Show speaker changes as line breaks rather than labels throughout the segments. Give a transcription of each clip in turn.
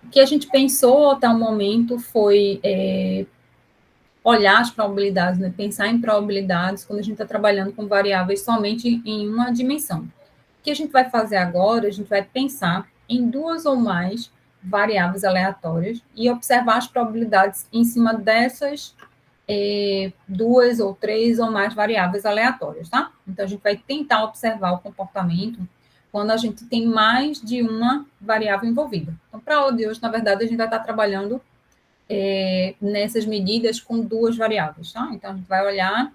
O que a gente pensou até o momento foi olhar as probabilidades, né? Pensar em probabilidades quando a gente está trabalhando com variáveis somente em uma dimensão. O que a gente vai fazer agora, a gente vai pensar em duas ou mais variáveis aleatórias e observar as probabilidades em cima dessas duas ou três ou mais variáveis aleatórias, tá? Então, a gente vai tentar observar o comportamento quando a gente tem mais de uma variável envolvida. Então, para a aula de hoje, na verdade, a gente vai estar trabalhando nessas medidas com duas variáveis, tá? Então, a gente vai olhar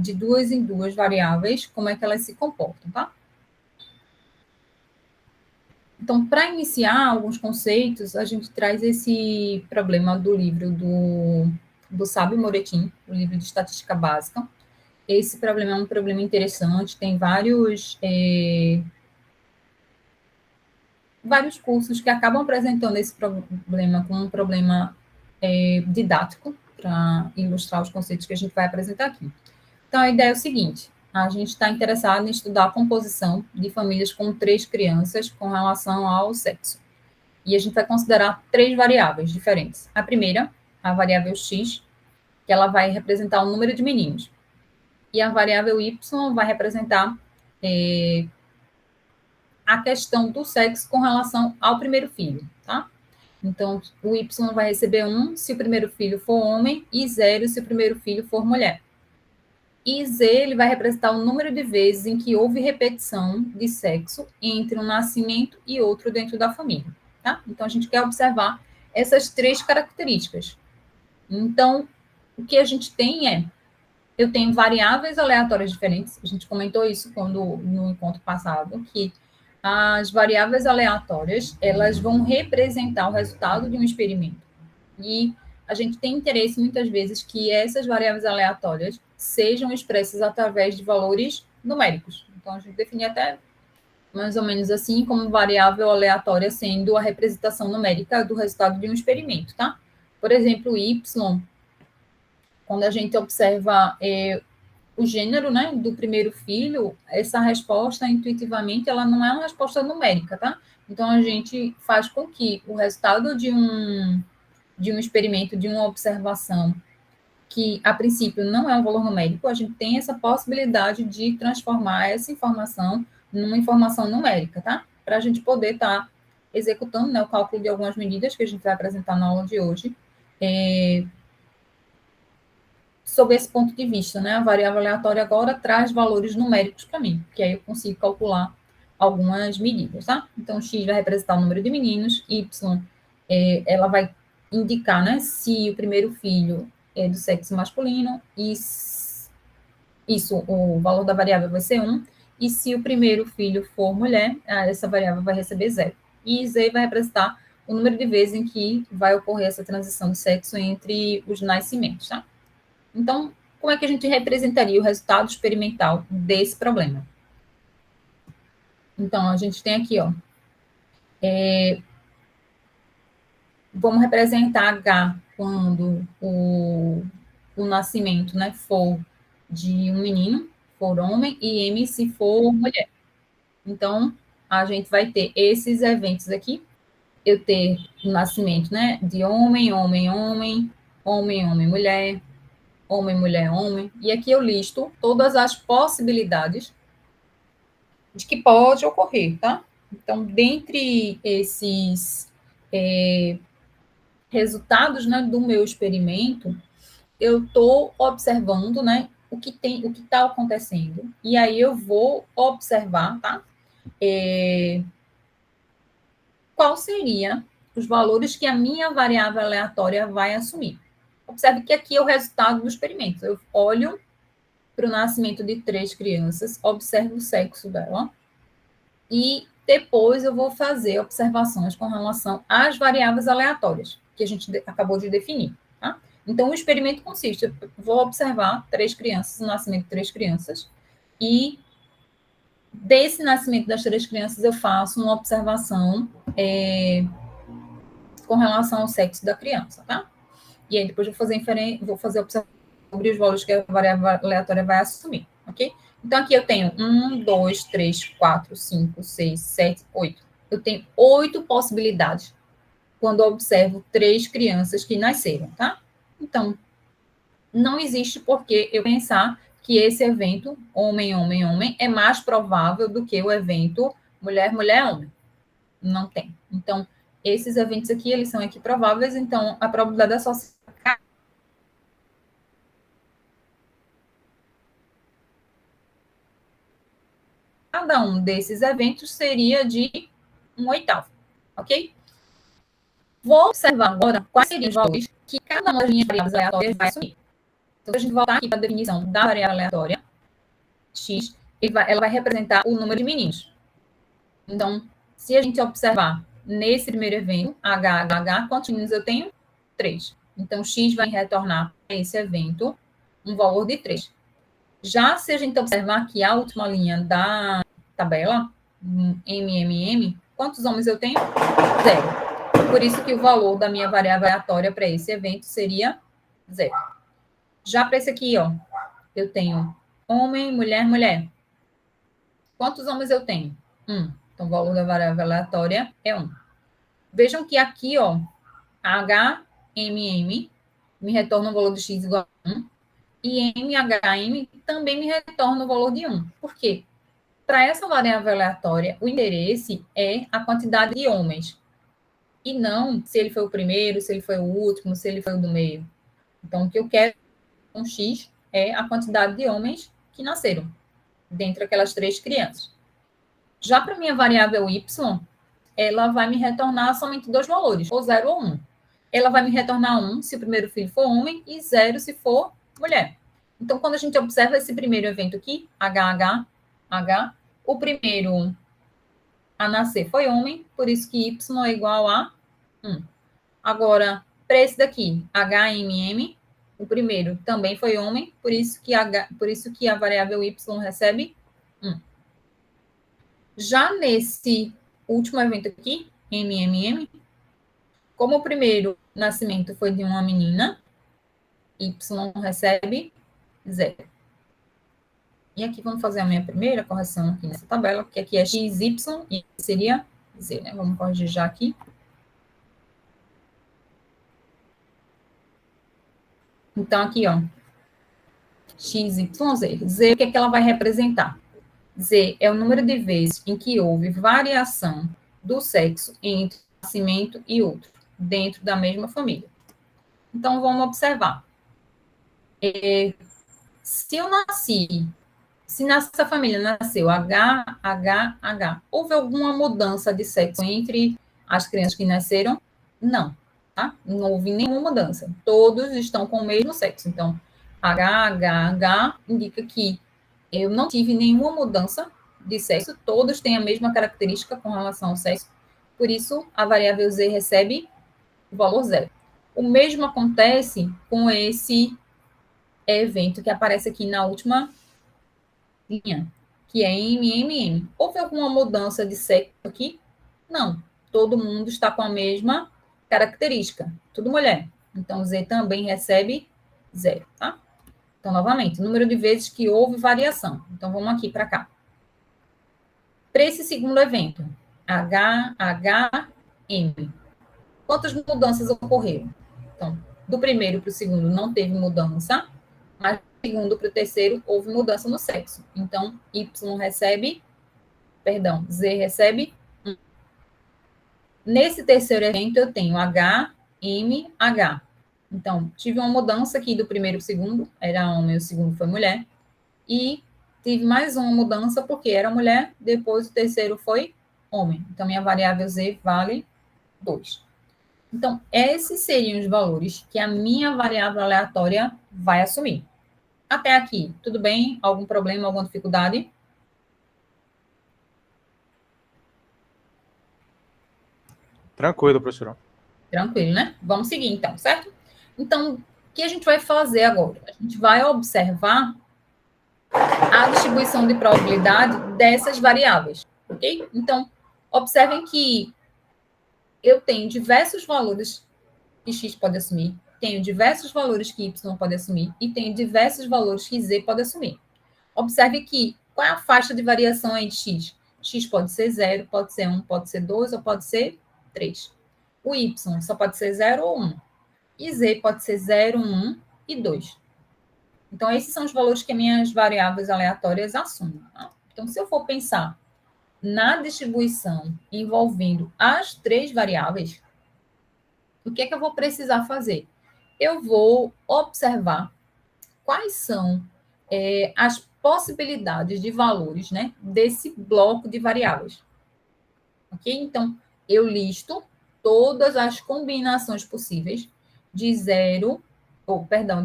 de duas em duas variáveis como é que elas se comportam, tá? Então, para iniciar alguns conceitos, a gente traz esse problema do livro do Sábio Moretin, o livro de estatística básica. Esse problema é um problema interessante, tem vários cursos que acabam apresentando esse problema como um problema didático, para ilustrar os conceitos que a gente vai apresentar aqui. Então, a ideia é o seguinte: a gente está interessado em estudar a composição de famílias com 3 crianças com relação ao sexo. E a gente vai considerar 3 variáveis diferentes. A primeira, a variável x, que ela vai representar o número de meninos. E a variável y vai representar a questão do sexo com relação ao primeiro filho, tá? Então, o y vai receber 1 se o primeiro filho for homem e 0 se o primeiro filho for mulher. E z ele vai representar o número de vezes em que houve repetição de sexo entre um nascimento e outro dentro da família, tá? Então, a gente quer observar essas 3 características. Então, o que a gente tem eu tenho variáveis aleatórias diferentes, a gente comentou isso no encontro passado, que as variáveis aleatórias, elas vão representar o resultado de um experimento. E a gente tem interesse, muitas vezes, que essas variáveis aleatórias sejam expressas através de valores numéricos. Então, a gente define até mais ou menos assim, como variável aleatória sendo a representação numérica do resultado de um experimento, tá? Por exemplo, y, quando a gente observa o gênero, né, do primeiro filho, essa resposta, intuitivamente, ela não é uma resposta numérica, tá? Então, a gente faz com que o resultado de um experimento, de uma observação, que a princípio não é um valor numérico, a gente tem essa possibilidade de transformar essa informação numa informação numérica, tá? Para a gente poder estar executando, né, o cálculo de algumas medidas que a gente vai apresentar na aula de hoje, sob esse ponto de vista, né? A variável aleatória agora traz valores numéricos para mim, que aí eu consigo calcular algumas medidas, tá? Então, x vai representar o número de meninos, y ela vai indicar, né, se o primeiro filho é do sexo masculino, e isso, o valor da variável vai ser 1, e se o primeiro filho for mulher, essa variável vai receber 0. E z vai representar o número de vezes em que vai ocorrer essa transição de sexo entre os nascimentos, tá? Então, como é que a gente representaria o resultado experimental desse problema? Então, a gente tem aqui, ó, vamos representar H quando o nascimento, né, for de um menino, for homem, e M se for mulher. Então, a gente vai ter esses eventos aqui. Eu ter o nascimento, né, de homem, homem, homem, homem, homem, mulher, homem, mulher, homem. E aqui eu listo todas as possibilidades de que pode ocorrer, tá? Então, dentre esses resultados, né, do meu experimento, eu estou observando, né, o que está acontecendo. E aí eu vou observar, tá? Qual seria os valores que a minha variável aleatória vai assumir. Observe que aqui é o resultado do experimento. Eu olho para o nascimento de 3 crianças, observo o sexo dela, e depois eu vou fazer observações com relação às variáveis aleatórias, que a gente acabou de definir. Tá? Então, o experimento consiste, eu vou observar 3 crianças, o nascimento de 3 crianças, e desse nascimento das 3 crianças eu faço uma observação com relação ao sexo da criança, tá? E aí depois vou fazer observação sobre os valores que a variável aleatória vai assumir, ok? Então, aqui eu tenho 1, 2, 3, 4, 5, 6, 7, 8. Eu tenho 8 possibilidades quando eu observo 3 crianças que nasceram, tá? Então, não existe por que eu pensar que esse evento, homem, homem, homem, é mais provável do que o evento mulher, mulher, homem. Não tem. Então, esses eventos aqui, eles são equiprováveis, então a probabilidade associada a cada um desses eventos seria de 1/8, ok? Vou observar agora quais seriam os valores que cada uma das linhas variáveis aleatórias vai assumir. Então, se a gente voltar aqui para a definição da variável aleatória, x, ela vai representar o número de meninos. Então, se a gente observar nesse primeiro evento, H, quantos meninos eu tenho? 3. Então, x vai retornar para esse evento um valor de 3. Já se a gente observar aqui a última linha da tabela, quantos homens eu tenho? 0. Por isso que o valor da minha variável aleatória para esse evento seria 0. Já para esse aqui, ó, eu tenho homem, mulher, mulher. Quantos homens eu tenho? 1. Então, o valor da variável aleatória é 1. Vejam que aqui, ó, HMM me retorna um valor de x igual a 1. E MHM também me retorna o valor de 1. Por quê? Para essa variável aleatória, o interesse é a quantidade de homens. E não se ele foi o primeiro, se ele foi o último, se ele foi o do meio. Então, o que eu quero com x é a quantidade de homens que nasceram dentre aquelas 3 crianças. Já para minha variável y, ela vai me retornar somente 2 valores, ou 0 ou 1. Ela vai me retornar 1 se o primeiro filho for homem e 0 se for mulher. Então, quando a gente observa esse primeiro evento aqui, H, o primeiro a nascer foi homem, por isso que y é igual a 1. Agora, para esse daqui, HMM, o primeiro também foi homem, por isso que a variável y recebe 1. Já nesse último evento aqui, MMM, como o primeiro nascimento foi de uma menina, y recebe 0. E aqui vamos fazer a minha primeira correção aqui nessa tabela, que aqui é xy e seria z, né? Vamos corrigir já aqui. Então, aqui, ó, x, y, z. Z, o que é que ela vai representar? Z é o número de vezes em que houve variação do sexo entre um nascimento e outro, dentro da mesma família. Então, vamos observar. Se eu nasci, se nessa família nasceu H, houve alguma mudança de sexo entre as crianças que nasceram? Não, tá? Não houve nenhuma mudança. Todos estão com o mesmo sexo. Então, H indica que eu não tive nenhuma mudança de sexo, todos têm a mesma característica com relação ao sexo, por isso a variável z recebe o valor 0. O mesmo acontece com esse evento que aparece aqui na última linha, que é MMM. Houve alguma mudança de sexo aqui? Não. Todo mundo está com a mesma característica. Tudo mulher. Então, Z também recebe 0, tá? Então, novamente, número de vezes que houve variação. Então, vamos aqui para cá. Para esse segundo evento, HM, quantas mudanças ocorreram? Então, do primeiro para o segundo não teve mudança, mas do segundo para o terceiro houve mudança no sexo. Então, Z recebe 1. Nesse terceiro evento, eu tenho HMH. Então, tive uma mudança aqui do primeiro para o segundo, era homem, o segundo foi mulher. E tive mais uma mudança porque era mulher, depois o terceiro foi homem. Então, minha variável Z vale 2. Então, esses seriam os valores que a minha variável aleatória vai assumir. Até aqui, tudo bem? Algum problema, alguma dificuldade?
Tranquilo, professor.
Tranquilo, né? Vamos seguir, então, certo? Então, o que a gente vai fazer agora? A gente vai observar a distribuição de probabilidade dessas variáveis, ok? Então, observem que eu tenho diversos valores que x pode assumir, tenho diversos valores que y pode assumir e tenho diversos valores que z pode assumir. Observe que qual é a faixa de variação aí de x? X pode ser 0, pode ser 1, pode ser 2 ou pode ser 3. o y só pode ser 0 ou 1. E z pode ser 0, 1 e 2. Então, esses são os valores que minhas variáveis aleatórias assumem. Tá? Então, se eu for pensar na distribuição envolvendo as 3 variáveis, o que é que eu vou precisar fazer? Eu vou observar quais são as possibilidades de valores, né, desse bloco de variáveis. Ok? Então, eu listo todas as combinações possíveis de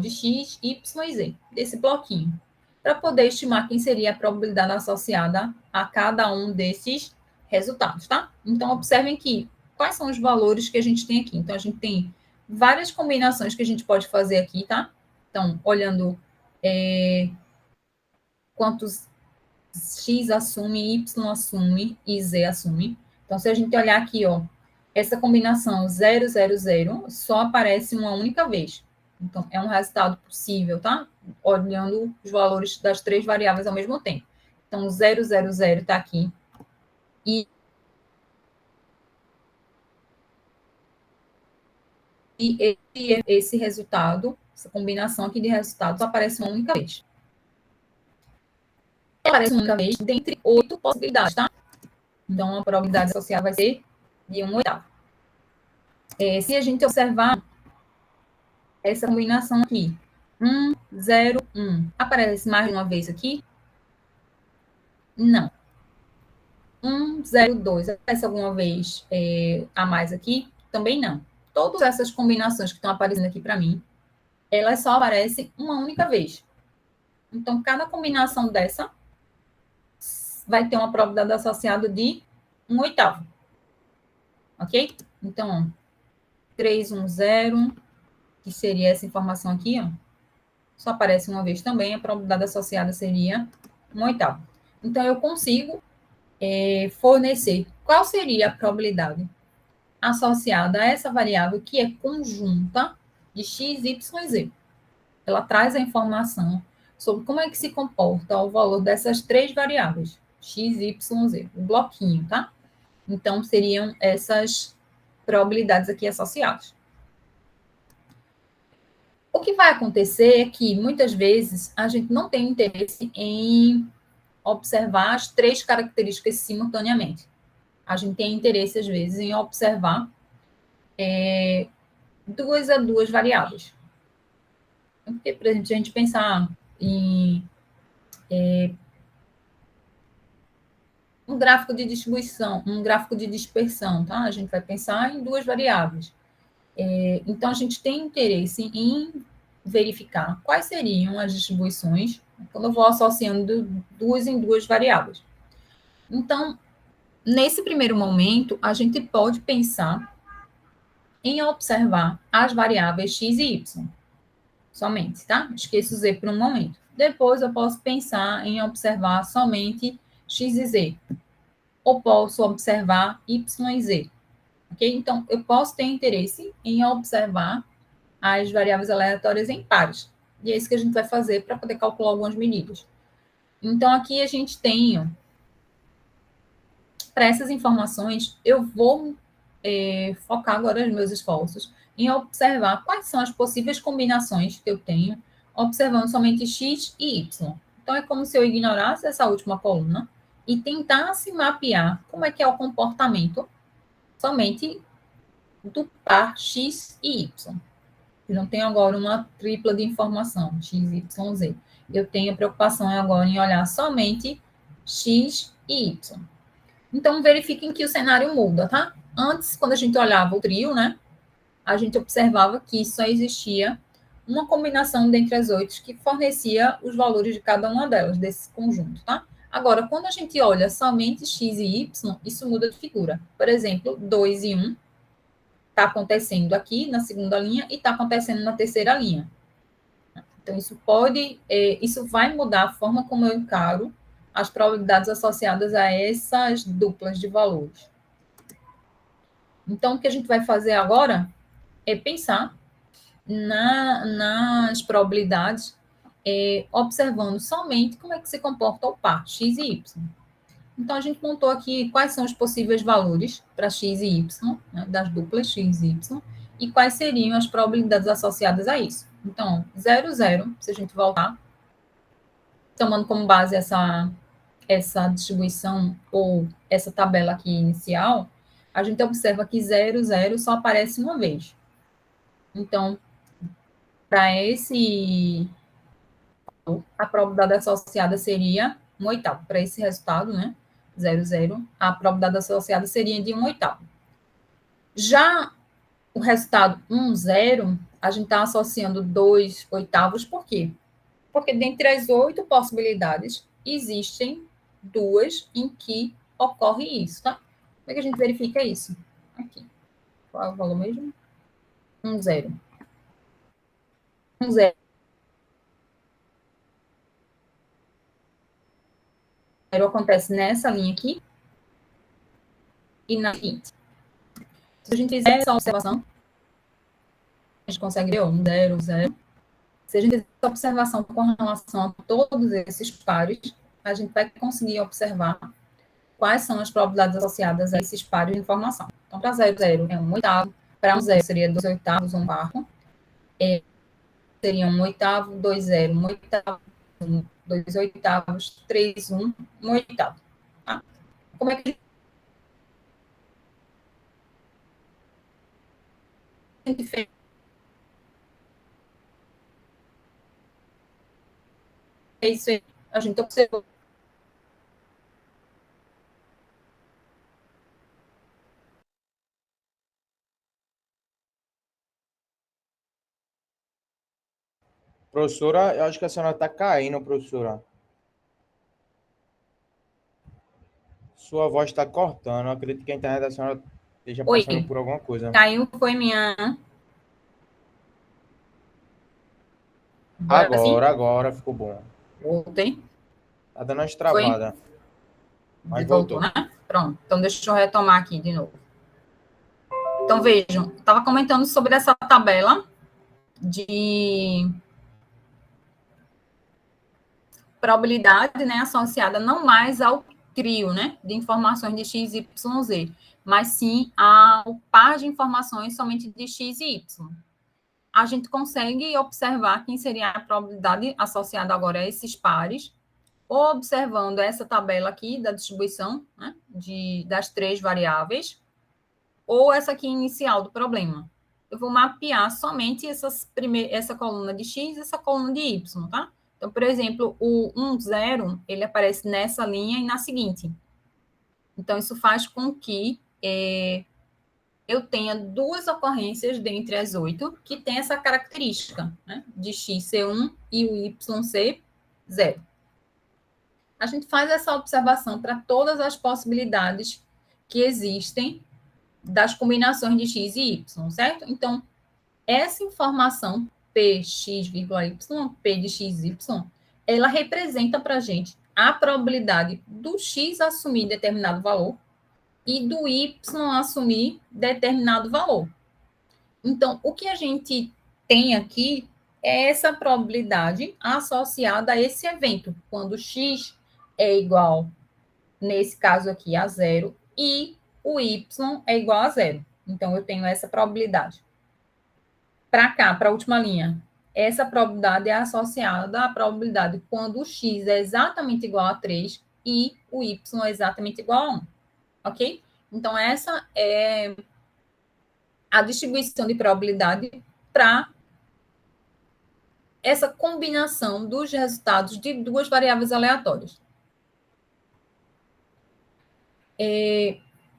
de x, y e z, desse bloquinho, para poder estimar quem seria a probabilidade associada a cada um desses resultados, tá? Então, observem que quais são os valores que a gente tem aqui. Então, a gente tem várias combinações que a gente pode fazer aqui, tá? Então, olhando quantos x assume, y assume e z assume. Então, se a gente olhar aqui, ó, essa combinação 0, 0, 0 só aparece uma única vez. Então, é um resultado possível, tá? Olhando os valores das 3 variáveis ao mesmo tempo. Então, 0, 0, 0 está aqui. E esse resultado, essa combinação aqui de resultados, aparece uma única vez. Aparece uma única vez dentre 8 possibilidades, tá? Então, a probabilidade associada vai ser de 1/8. Se a gente observar essa combinação aqui, 1, 0, 1, aparece mais de uma vez aqui? Não. 1, 0, 2, aparece alguma vez a mais aqui? Também não. Todas essas combinações que estão aparecendo aqui para mim, elas só aparecem uma única vez. Então, cada combinação dessa vai ter uma probabilidade associada de 1/8. Ok? Então, 3, 1, 0, que seria essa informação aqui, ó, só aparece uma vez também, a probabilidade associada seria 1/8. Então, eu consigo fornecer qual seria a probabilidade associada a essa variável que é conjunta de x, y e z. Ela traz a informação sobre como é que se comporta o valor dessas 3 variáveis, x, y e z, o bloquinho, tá? Então, seriam essas probabilidades aqui associadas. O que vai acontecer é que, muitas vezes, a gente não tem interesse em observar as 3 características simultaneamente. A gente tem interesse, às vezes, em observar 2 a 2 variáveis. Porque, por exemplo, se a gente pensar em um gráfico de distribuição, um gráfico de dispersão, tá? A gente vai pensar em 2 variáveis. Então, a gente tem interesse em verificar quais seriam as distribuições quando eu vou associando 2 em 2 variáveis. Então, nesse primeiro momento, a gente pode pensar em observar as variáveis x e y, somente, tá? Esqueço o z por um momento. Depois, eu posso pensar em observar somente x e z, ou posso observar y e z, ok? Então, eu posso ter interesse em observar as variáveis aleatórias em pares, e é isso que a gente vai fazer para poder calcular algumas medidas. Então, aqui a gente tem, para essas informações, eu vou focar agora os meus esforços em observar quais são as possíveis combinações que eu tenho, observando somente x e y. Então, é como se eu ignorasse essa última coluna e tentasse mapear como é que é o comportamento somente do par x e y. Eu não tenho agora uma tripla de informação, x, y, z. Eu tenho preocupação agora em olhar somente x e y. Então, verifiquem que o cenário muda, tá? Antes, quando a gente olhava o trio, né, a gente observava que só existia uma combinação dentre as 8 que fornecia os valores de cada uma delas, desse conjunto, tá? Agora, quando a gente olha somente x e y, isso muda de figura. Por exemplo, 2 e 1 está acontecendo aqui na segunda linha e está acontecendo na terceira linha. Então, isso vai mudar a forma como eu encaro as probabilidades associadas a essas duplas de valores. Então, o que a gente vai fazer agora é pensar nas probabilidades, observando somente como é que se comporta o par, x e y. Então, a gente montou aqui quais são os possíveis valores para x e y, né, das duplas x e y, e quais seriam as probabilidades associadas a isso. Então, 0, 0, se a gente voltar, tomando como base essa distribuição ou essa tabela aqui inicial, a gente observa que 0, 0 só aparece uma vez. Então, para esse, a probabilidade associada seria 1/8. Para esse resultado, né, 0, 0, a probabilidade associada seria de 1/8. Já o resultado 1, 0, a gente está associando 2/8, por quê? Porque dentre as 8 possibilidades, existem 2 em que ocorre isso, tá? Como é que a gente verifica isso? Aqui. Qual é o valor mesmo? 1, 0. 1, 0 acontece nessa linha aqui e na seguinte. Se a gente fizer essa observação, a gente consegue ver 1, 0, 0. Se a gente fizer essa observação com relação a todos esses pares, a gente vai conseguir observar quais são as probabilidades associadas a esses pares de informação. Então, para 0, 0 é 1/8, para 1, 0 seria 2/8, 1/4, seria 1/8, 2, 0, 1/8, 2/8, 3, 1, 1/8. Tá? Como é que a gente fez? Isso aí, a gente observou.
Professora, eu acho que a senhora está caindo, professora. Sua voz está cortando. Eu acredito que a internet da senhora esteja
Oi,
passando por alguma coisa.
caiu, foi minha. Agora sim?
Agora ficou bom.
Voltei.
Tá dando umas
Foi?
travadas, mas
Voltou,
voltou.
né? Pronto. Então, deixa eu retomar aqui de novo. Então, vejam, estava comentando sobre essa tabela de probabilidade, né, associada não mais ao trio, né, de informações de x, y, z, mas sim ao par de informações somente de x e y. A gente consegue observar quem seria a probabilidade associada agora a esses pares, observando essa tabela aqui da distribuição, né, das 3 variáveis, ou essa aqui inicial do problema. Eu vou mapear somente essa coluna de x e essa coluna de y, tá? Então, por exemplo, o 1, 0, ele aparece nessa linha e na seguinte. Então, isso faz com que eu tenha 2 ocorrências dentre as 8 que tem essa característica, né, de x ser 1 e o y ser 0. A gente faz essa observação para todas as possibilidades que existem das combinações de x e y, certo? Então, essa informação px, y, p de x, y, ela representa para a gente a probabilidade do x assumir determinado valor e do y assumir determinado valor. Então, o que a gente tem aqui é essa probabilidade associada a esse evento, quando x é igual, nesse caso aqui, a 0, e o y é igual a 0. Então, eu tenho essa probabilidade. Para cá, para a última linha, essa probabilidade é associada à probabilidade quando o x é exatamente igual a 3 e o y é exatamente igual a 1. Ok? Então, essa é a distribuição de probabilidade para essa combinação dos resultados de 2 variáveis aleatórias.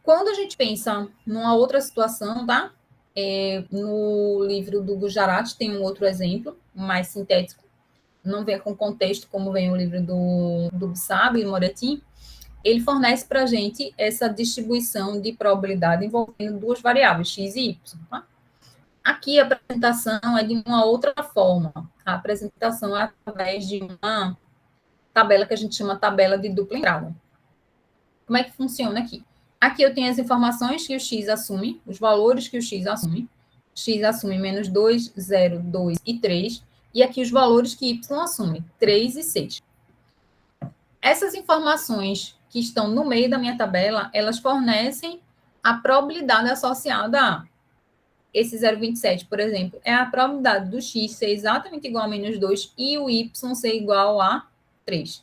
Quando a gente pensa numa outra situação, tá? No livro do Gujarat tem um outro exemplo, mais sintético, não vem com contexto como vem o livro do Bsabe e Moretti. Ele fornece para a gente essa distribuição de probabilidade envolvendo 2 variáveis, x e y. Tá? Aqui a apresentação é de uma outra forma. A apresentação é através de uma tabela que a gente chama tabela de dupla entrada. Como é que funciona aqui? Aqui eu tenho as informações que o x assume, os valores que o x assume. X assume menos 2, 0, 2 e 3. E aqui os valores que y assume, 3 e 6. Essas informações que estão no meio da minha tabela, elas fornecem a probabilidade associada a esse 0,27, por exemplo, é a probabilidade do x ser exatamente igual a menos 2 e o y ser igual a 3.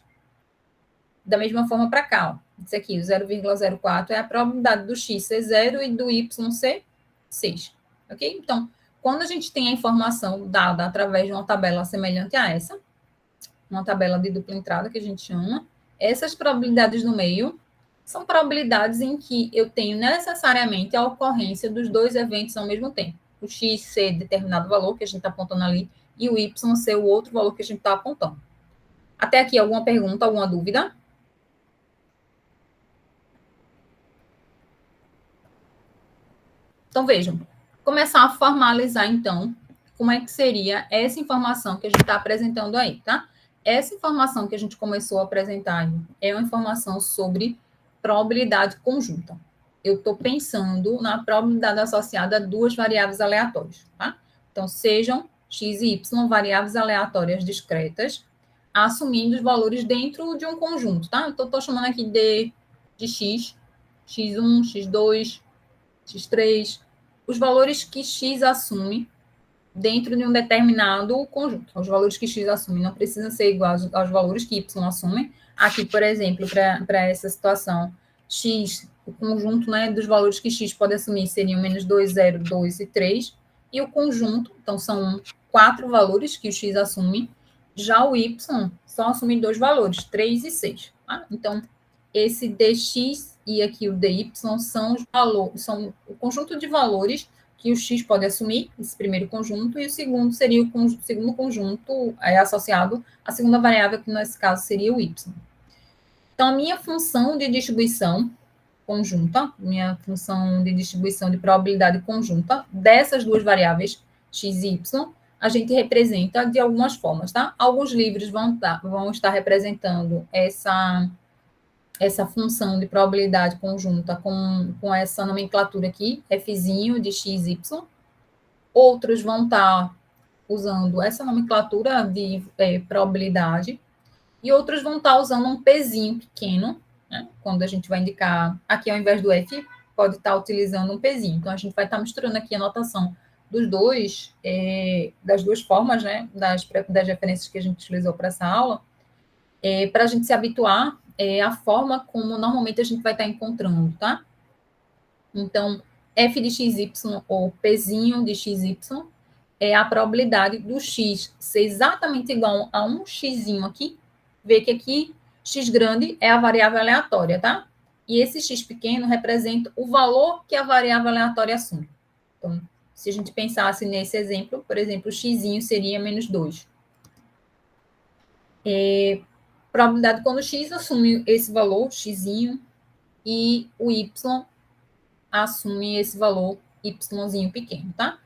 Da mesma forma para cá, ó. Isso aqui, o 0,04 é a probabilidade do x ser 0 e do y ser 6. Ok? Então, quando a gente tem a informação dada através de uma tabela semelhante a essa, uma tabela de dupla entrada que a gente chama, essas probabilidades no meio são probabilidades em que eu tenho necessariamente a ocorrência dos dois eventos ao mesmo tempo. O x ser determinado valor que a gente está apontando ali e o y ser o outro valor que a gente está apontando. Até aqui, alguma pergunta, alguma dúvida? Então, vejam, começar a formalizar, então, como é que seria essa informação que a gente está apresentando aí, tá? Essa informação que a gente começou a apresentar aí é uma informação sobre probabilidade conjunta. Eu estou pensando na probabilidade associada a duas variáveis aleatórias, tá? Então, sejam x e y variáveis aleatórias discretas, assumindo os valores dentro de um conjunto, tá? Então, estou chamando aqui de x, x1, x2, x3, os valores que x assume dentro de um determinado conjunto. Os valores que x assume não precisam ser iguais aos valores que y assume. Aqui, por exemplo, para essa situação, x, o conjunto, né, dos valores que x pode assumir seriam menos 2, 0, 2 e 3. E o conjunto, então, são 4 valores que o x assume. Já o y só assume 2 valores, 3 e 6. Tá? Então, esse dx e aqui o dy são os valores, são o conjunto de valores que o x pode assumir, esse primeiro conjunto, e o segundo seria o segundo conjunto associado à segunda variável, que nesse caso seria o y. Então, a minha função de distribuição conjunta, minha função de distribuição de probabilidade conjunta dessas duas variáveis, x e y, a gente representa de algumas formas, tá? Alguns livros vão estar representando essa função de probabilidade conjunta com essa nomenclatura aqui, fzinho de x, y. Outros vão estar usando essa nomenclatura de probabilidade, e outros vão estar usando um pzinho pequeno, né? Quando a gente vai indicar, aqui ao invés do f, pode estar utilizando um pzinho. Então, a gente vai estar misturando aqui a notação dos dois, das duas formas, né? Das referências que a gente utilizou para essa aula, para a gente se habituar a forma como normalmente a gente vai estar encontrando, tá? Então, f de xy ou pzinho de xy é a probabilidade do x ser exatamente igual a um xzinho aqui. Vê que aqui x grande é a variável aleatória, tá? E esse x pequeno representa o valor que a variável aleatória assume. Então, se a gente pensasse nesse exemplo, por exemplo, o xzinho seria menos 2. Probabilidade quando x assume esse valor, xzinho, e o y assume esse valor, yzinho pequeno, tá?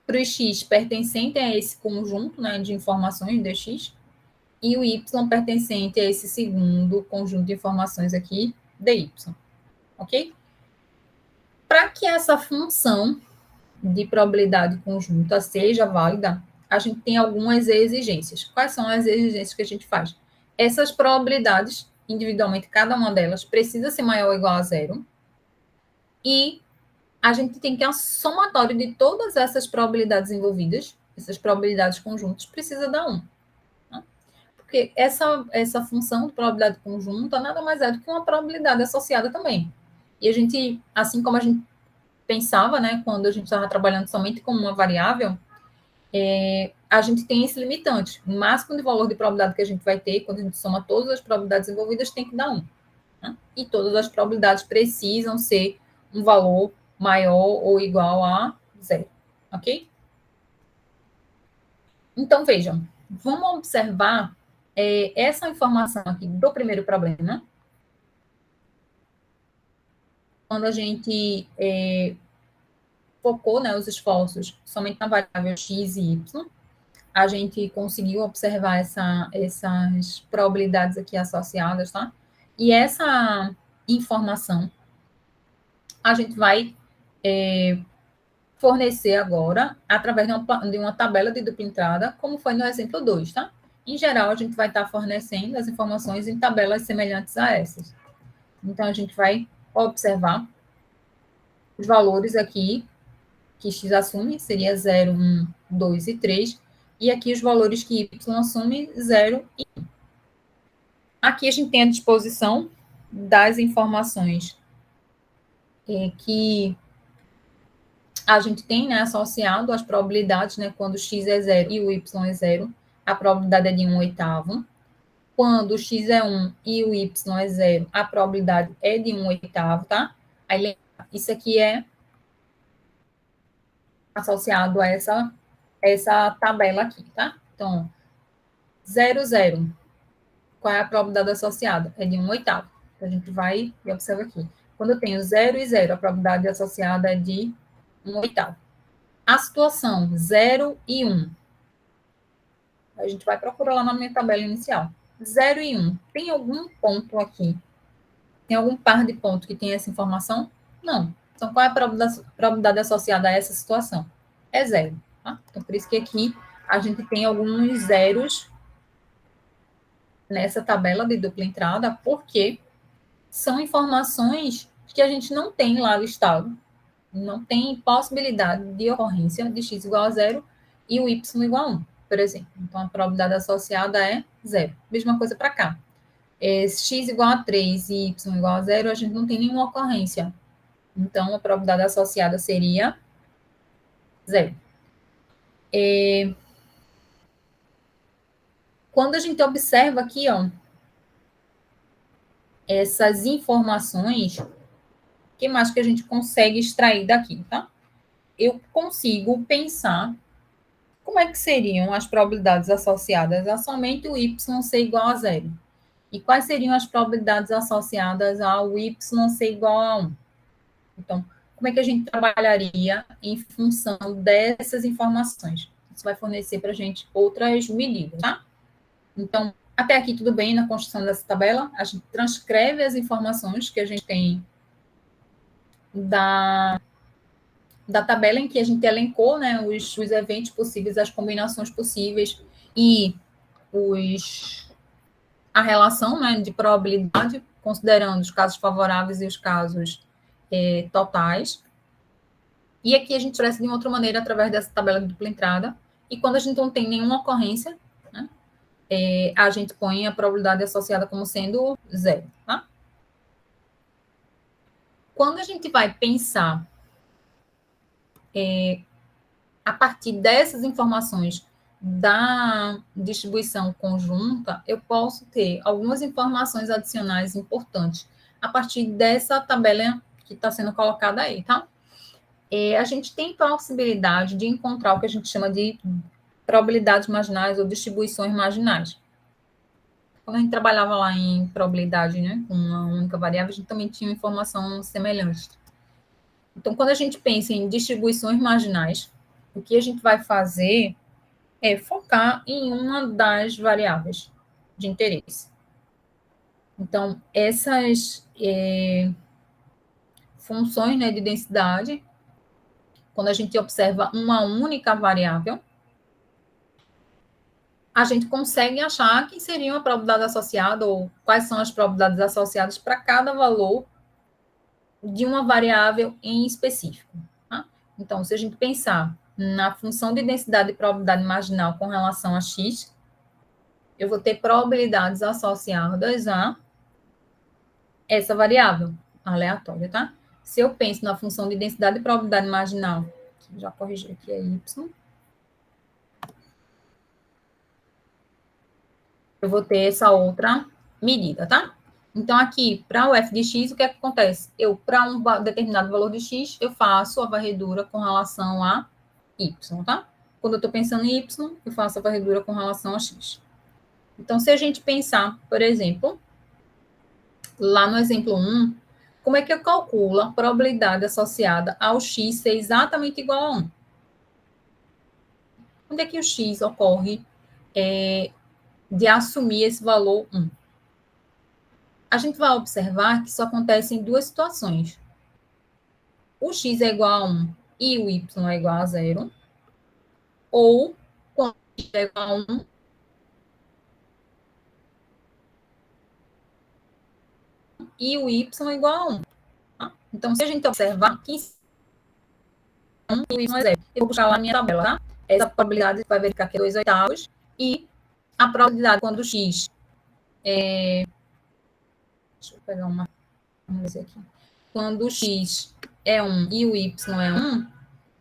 Para o x pertencente a esse conjunto, né, de informações dx, e o y pertencente a esse segundo conjunto de informações aqui, dy, ok? Para que essa função de probabilidade conjunta seja válida, a gente tem algumas exigências. Quais são as exigências que a gente faz? Essas probabilidades, individualmente, cada uma delas precisa ser maior ou igual a 0. E a gente tem que a somatória de todas essas probabilidades envolvidas, essas probabilidades conjuntas, precisa dar 1. Né? Porque essa função de probabilidade conjunta nada mais é do que uma probabilidade associada também. E a gente, assim como a gente pensava, né, quando a gente estava trabalhando somente com uma variável, a gente tem esse limitante. O máximo de valor de probabilidade que a gente vai ter, quando a gente soma todas as probabilidades envolvidas, tem que dar 1. Né? E todas as probabilidades precisam ser um valor maior ou igual a 0. Ok? Então, vejam. Vamos observar essa informação aqui do primeiro problema. Quando a gente focou, né, os esforços somente na variável x e y, a gente conseguiu observar essas probabilidades aqui associadas, tá? E essa informação a gente vai fornecer agora através de uma tabela de dupla entrada, como foi no exemplo 2, tá? Em geral, a gente vai estar fornecendo as informações em tabelas semelhantes a essas. Então, a gente vai observar os valores aqui que x assume, seria 0, 1, 2 e 3, e aqui os valores que y assume, 0 e 1. Aqui a gente tem a disposição das informações que a gente tem, né, associado às probabilidades, né, quando x é 0 e o y é 0, a probabilidade é de 1/8. Quando o x é 1 e o y é 0, a probabilidade é de 1/8, tá? Aí, isso aqui é associado a essa tabela aqui, tá? Então, 0, 0. Qual é a probabilidade associada? É de 1/8. Então, a gente vai e observa aqui. Quando eu tenho 0 e 0, a probabilidade associada é de 1/8. A situação 0 e 1. A gente vai procurar lá na minha tabela inicial. 0 e 1. Tem algum ponto aqui? Tem algum par de pontos que tem essa informação? Não. Então, qual é a probabilidade associada a essa situação? É 0. Tá? Então, por isso que aqui a gente tem alguns zeros nessa tabela de dupla entrada, porque são informações que a gente não tem lá listado. Não tem possibilidade de ocorrência de x igual a 0 e o y igual a 1, por exemplo. Então, a probabilidade associada é 0. Mesma coisa para cá. X igual a 3 e y igual a 0, a gente não tem nenhuma ocorrência. Então, a probabilidade associada seria 0. Quando a gente observa aqui, ó, essas informações, o que mais que a gente consegue extrair daqui, tá? Eu consigo pensar como é que seriam as probabilidades associadas a somente o y ser igual a 0. E quais seriam as probabilidades associadas ao y ser igual a 1? Então, como é que a gente trabalharia em função dessas informações? Isso vai fornecer para a gente outras medidas, tá? Então, até aqui tudo bem na construção dessa tabela. A gente transcreve as informações que a gente tem da tabela em que a gente elencou, né, os eventos possíveis, as combinações possíveis e a relação, né, de probabilidade, considerando os casos favoráveis e os casos totais. E aqui a gente expressa de outra maneira através dessa tabela de dupla entrada. E quando a gente não tem nenhuma ocorrência, né, a gente põe a probabilidade associada como sendo 0, tá? Quando a gente vai pensar a partir dessas informações da distribuição conjunta, eu posso ter algumas informações adicionais importantes a partir dessa tabela que está sendo colocada aí, tá? A gente tem possibilidade de encontrar o que a gente chama de probabilidades marginais ou distribuições marginais. Quando a gente trabalhava lá em probabilidade, né, com uma única variável, a gente também tinha informação semelhante. Então, quando a gente pensa em distribuições marginais, o que a gente vai fazer é focar em uma das variáveis de interesse. Então, essas funções, né, de densidade, quando a gente observa uma única variável, a gente consegue achar quem seria uma probabilidade associada ou quais são as probabilidades associadas para cada valor de uma variável em específico. Tá? Então, se a gente pensar na função de densidade e probabilidade marginal com relação a x, eu vou ter probabilidades associadas a essa variável aleatória, tá? Se eu penso na função de densidade e probabilidade marginal, já corrigi aqui a y, eu vou ter essa outra medida, tá? Então, aqui, para o f de x, o que é que acontece? Para um determinado valor de x, eu faço a varredura com relação a y, tá? Quando eu estou pensando em y, eu faço a varredura com relação a x. Então, se a gente pensar, por exemplo, lá no exemplo 1, como é que eu calculo a probabilidade associada ao x ser exatamente igual a 1? Onde é que o x ocorre de assumir esse valor 1? A gente vai observar que isso acontece em duas situações. O x é igual a 1 e o y é igual a 0, ou quando o x é igual a 1 e o y igual a 1. Tá? Então, se a gente observar que 1 e o y é 0, eu vou buscar lá na minha tabela, tá? Essa probabilidade vai verificar que é 2 oitavos e a probabilidade quando x é... Deixa eu pegar uma... Vamos ver aqui. Quando o x é 1 e o y é 1,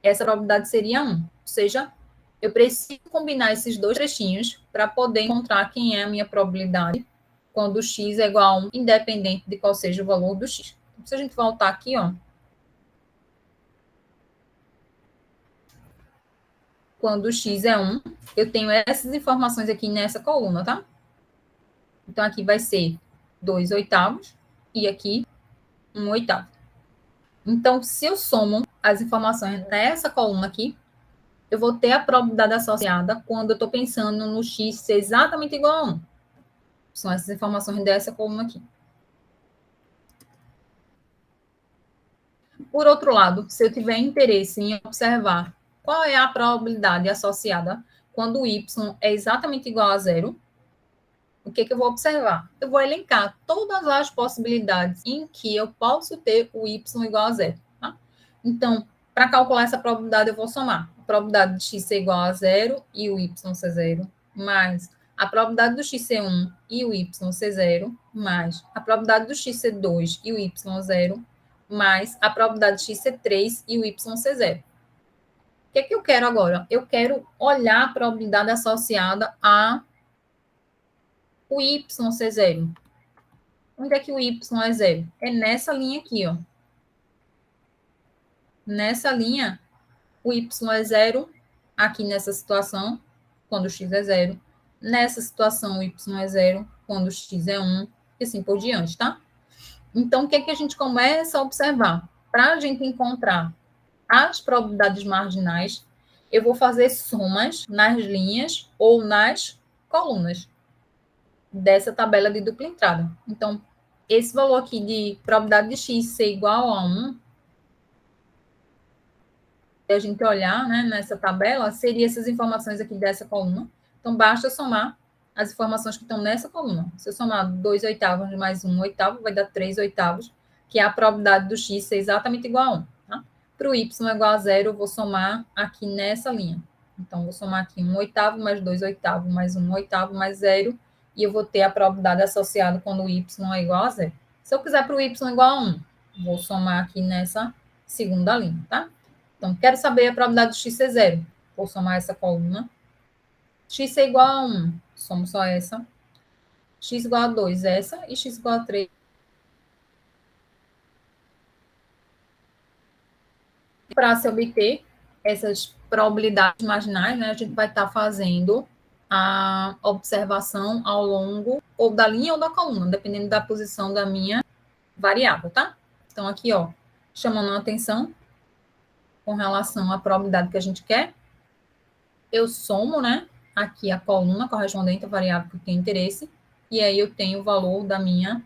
essa probabilidade seria 1. Ou seja, eu preciso combinar esses dois trechinhos para poder encontrar quem é a minha probabilidade quando o x é igual a 1, independente de qual seja o valor do x. Então, se a gente voltar aqui, ó, quando o x é 1, eu tenho essas informações aqui nessa coluna, tá? Então, aqui vai ser 2 oitavos e aqui 1 oitavo. Então, se eu somo as informações nessa coluna aqui, eu vou ter a probabilidade associada quando eu estou pensando no x ser exatamente igual a 1. São essas informações dessa coluna aqui. Por outro lado, se eu tiver interesse em observar qual é a probabilidade associada quando o y é exatamente igual a 0, o que eu vou observar? Eu vou elencar todas as possibilidades em que eu posso ter o y igual a 0. Tá? Então, para calcular essa probabilidade, eu vou somar a probabilidade de x ser igual a 0 e o y ser 0, mais a probabilidade do x ser 1 e o y ser 0, mais a probabilidade do x ser 2 e o y 0, mais a probabilidade de x ser 3 e o y ser 0. O que eu quero agora? Eu quero olhar a probabilidade associada a o y ser 0. Onde é que o y é 0? É nessa linha aqui, ó. Nessa linha, o y é 0, aqui nessa situação, quando o x é 0. Nessa situação, o y é 0, quando o x é 1, e assim por diante, tá? Então, o que a gente começa a observar? Para a gente encontrar as probabilidades marginais, eu vou fazer somas nas linhas ou nas colunas dessa tabela de dupla entrada. Então, esse valor aqui de probabilidade de x ser igual a 1, se a gente olhar, né, nessa tabela, seria essas informações aqui dessa coluna. Então, basta somar as informações que estão nessa coluna. Se eu somar 2 oitavos mais 1 oitavo, vai dar 3 oitavos, que é a probabilidade do x ser exatamente igual a 1. Tá? Para o y igual a 0, eu vou somar aqui nessa linha. Então, vou somar aqui 1 oitavo mais 2 oitavos mais 1 oitavo mais 0, e eu vou ter a probabilidade associada quando o y é igual a 0. Se eu quiser para o y igual a 1, vou somar aqui nessa segunda linha, tá? Então, quero saber a probabilidade de x ser 0. Vou somar essa coluna. X é igual a 1, somo só essa. X igual a 2, essa. E x igual a 3. Para se obter essas probabilidades marginais, né, a gente vai estar fazendo a observação ao longo ou da linha ou da coluna, dependendo da posição da minha variável, tá? Então, aqui, ó, chamando a atenção com relação à probabilidade que a gente quer, eu somo, né, aqui a coluna correspondente à variável que tem interesse, e aí eu tenho o valor da minha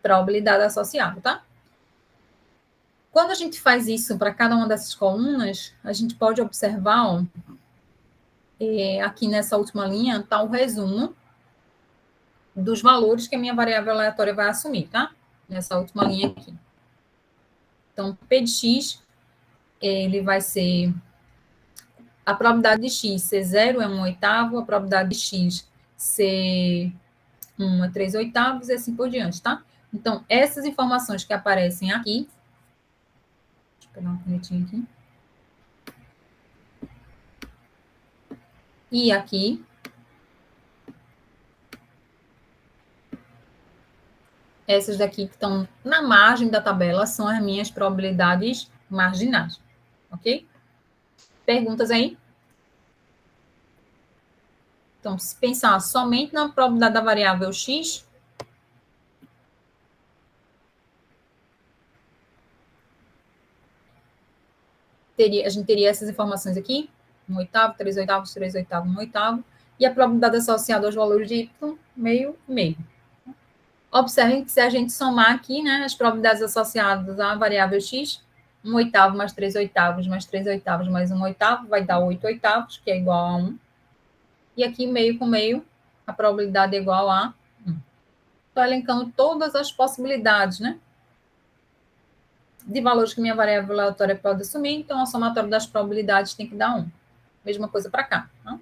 probabilidade associada, tá? Quando a gente faz isso para cada uma dessas colunas, a gente pode observar, ó, aqui nessa última linha, está o resumo dos valores que a minha variável aleatória vai assumir, tá? Nessa última linha aqui. Então, P de x, ele vai ser... A probabilidade de x ser 0 é 1 oitavo, a probabilidade de x ser 1 é 3 oitavos, e assim por diante, tá? Então, essas informações que aparecem aqui... Deixa eu pegar uma canetinha aqui. E aqui... Essas daqui que estão na margem da tabela são as minhas probabilidades marginais, ok? Perguntas aí? Então, se pensar somente na probabilidade da variável x, a gente teria essas informações aqui, 1 oitavo, 3 oitavos, 3 oitavos, 1 oitavo, e a probabilidade associada aos valores de y, meio, meio. Observem que se a gente somar aqui, né, as probabilidades associadas à variável x, 1 oitavo mais 3 oitavos mais 3 oitavos mais 1 oitavo vai dar 8 oitavos, que é igual a 1. E aqui, meio com meio, a probabilidade é igual a 1. Estou elencando todas as possibilidades, né? De valores que minha variável aleatória pode assumir, então a somatória das probabilidades tem que dar 1. Mesma coisa para cá. Tá?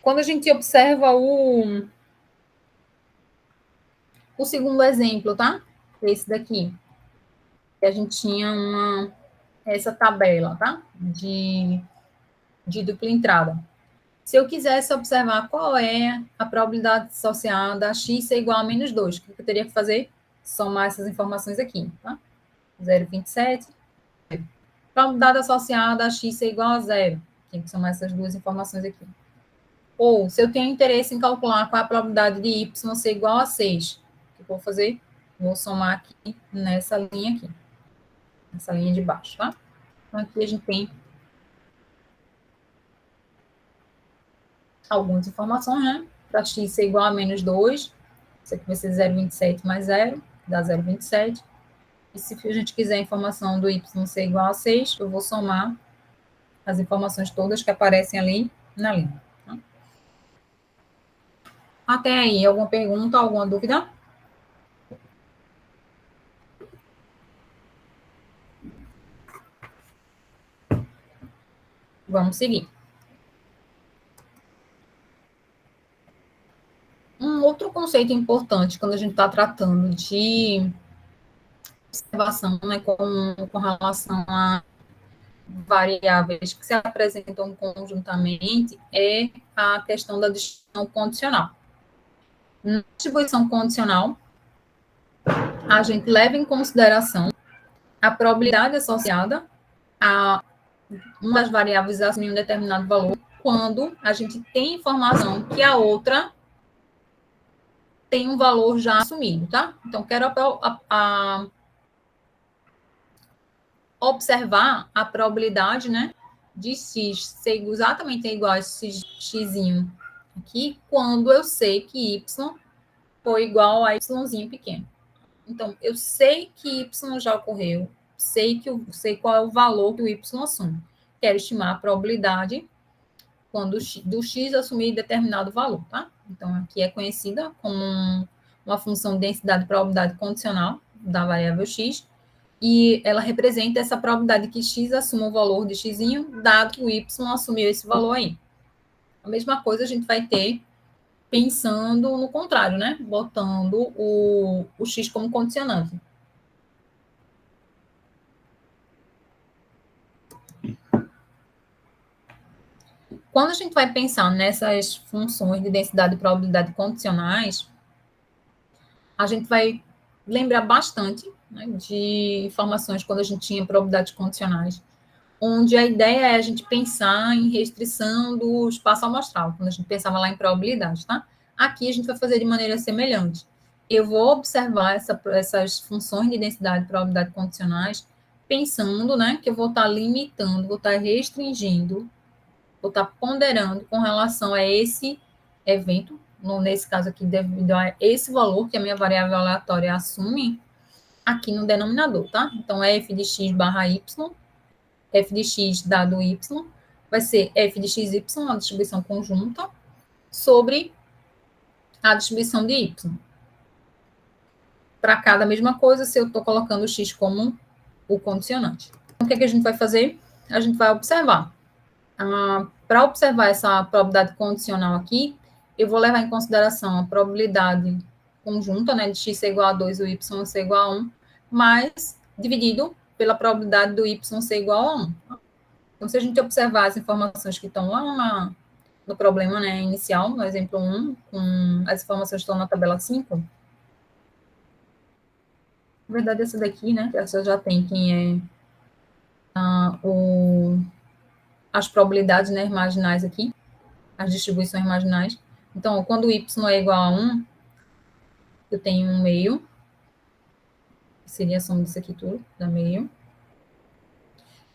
Quando a gente observa o segundo exemplo, tá? Esse daqui. Que a gente tinha essa tabela, tá? De dupla entrada. Se eu quisesse observar qual é a probabilidade associada a x ser igual a menos 2, o que eu teria que fazer? Somar essas informações aqui, tá? 0,27. Probabilidade associada a x ser igual a 0. Tem que somar essas duas informações aqui. Ou, se eu tenho interesse em calcular qual é a probabilidade de y ser igual a 6, o que eu vou fazer? Vou somar aqui nessa linha aqui. Nessa linha de baixo, tá? Então, aqui a gente tem algumas informações, né? Para x ser igual a menos 2, isso aqui vai ser 0,27 mais 0, dá 0,27. E se a gente quiser a informação do y ser igual a 6, eu vou somar as informações todas que aparecem ali na linha. Tá? Até aí, alguma pergunta, alguma dúvida? Vamos seguir. Um outro conceito importante quando a gente está tratando de observação, né, com relação a variáveis que se apresentam conjuntamente é a questão da distribuição condicional. Na distribuição condicional, a gente leva em consideração a probabilidade associada a uma das variáveis assumir um determinado valor quando a gente tem informação que a outra tem um valor já assumido, tá? Então, quero observar a probabilidade, né, de x ser exatamente igual a esse xzinho aqui, quando eu sei que y foi igual a yzinho pequeno. Então, eu sei que y já ocorreu, sei qual é o valor que o y assume. Quero estimar a probabilidade quando do x assumir determinado valor, tá? Então, aqui é conhecida como uma função de densidade de probabilidade condicional da variável x, e ela representa essa probabilidade que x assuma o valor de x, dado que o y assumiu esse valor aí. A mesma coisa a gente vai ter pensando no contrário, né? Botando o x como condicionante. Quando a gente vai pensar nessas funções de densidade e probabilidade condicionais, a gente vai lembrar bastante, né, de informações quando a gente tinha probabilidades condicionais, onde a ideia é a gente pensar em restrição do espaço amostral, quando a gente pensava lá em probabilidade, tá? Aqui a gente vai fazer de maneira semelhante. Eu vou observar essas funções de densidade e probabilidade condicionais, pensando, né, que eu vou estar limitando, vou estar restringindo, vou estar ponderando com relação a esse evento, nesse caso aqui, devido a esse valor que a minha variável aleatória assume aqui no denominador, tá? Então, f de x barra y, f de x dado y, vai ser f de xy, a distribuição conjunta, sobre a distribuição de y. Para cada mesma coisa, se eu estou colocando o x como o condicionante. Então, o que, é que a gente vai fazer? A gente vai observar. Para observar essa probabilidade condicional aqui, eu vou levar em consideração a probabilidade conjunta, né, de x ser igual a 2 e o y ser igual a 1, mais dividido pela probabilidade do y ser igual a 1. Então, se a gente observar as informações que estão lá no problema, né, inicial, no exemplo 1, com as informações que estão na tabela 5, na verdade, essa daqui, né, essa já tem quem é as probabilidades, né, marginais aqui, as distribuições marginais. Então, quando o y é igual a 1, eu tenho um meio, que seria a soma disso aqui tudo, dá meio.